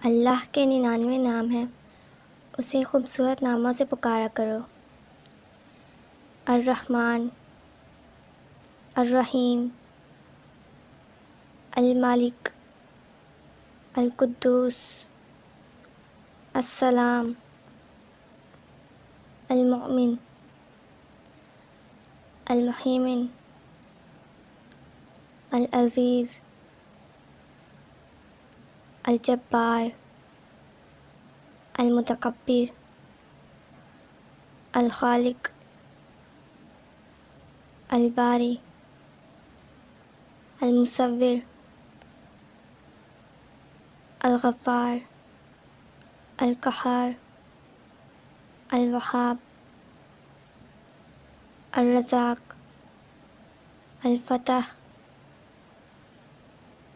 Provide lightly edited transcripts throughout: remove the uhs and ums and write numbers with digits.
اللہ کے 99 نام ہیں، اسے خوبصورت ناموں سے پکارا کرو۔ الرحمن، الرحیم، المالک، القدوس، السلام، المؤمن، المحیمن، العزیز، الجبار، المتکبر، الخالق، الباری، المصور، الغفار، القہار، الوہاب، الرزاق، الفتح،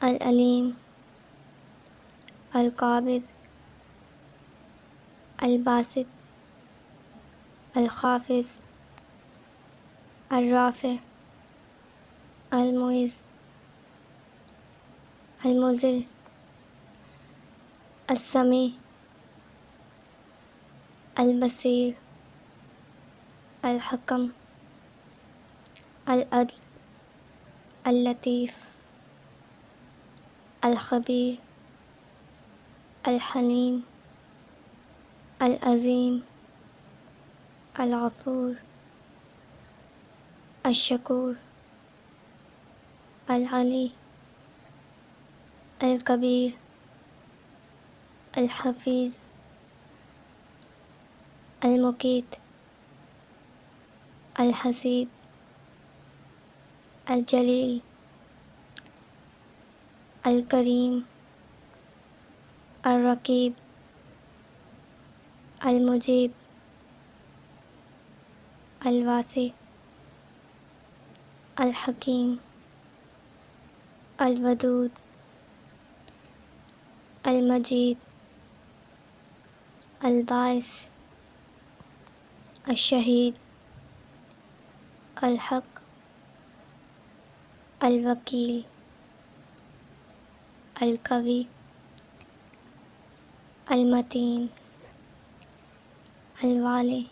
العلیم، القابض، الباسط، الخافض، الرافع، المعز، المذل، السمیع، البصیر، الحکم، العدل، اللطیف، الخبیر، الحلیم، العظیم، الغفور، الشکور، العلی، الکبیر، الحفیظ، المقیت، الحسیب، الجلیل، الکریم، الرقیب، المجیب، الواسع، الحکیم، الودود، المجید، الباعث، الشہید، الحق، الوکیل، القوی، المتین، الوالی،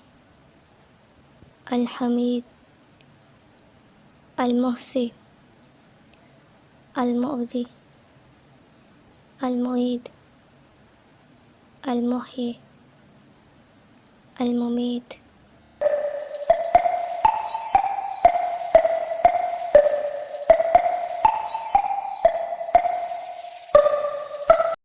الحمید، المحصی، المعطی، المعید، المحیی، الممیت،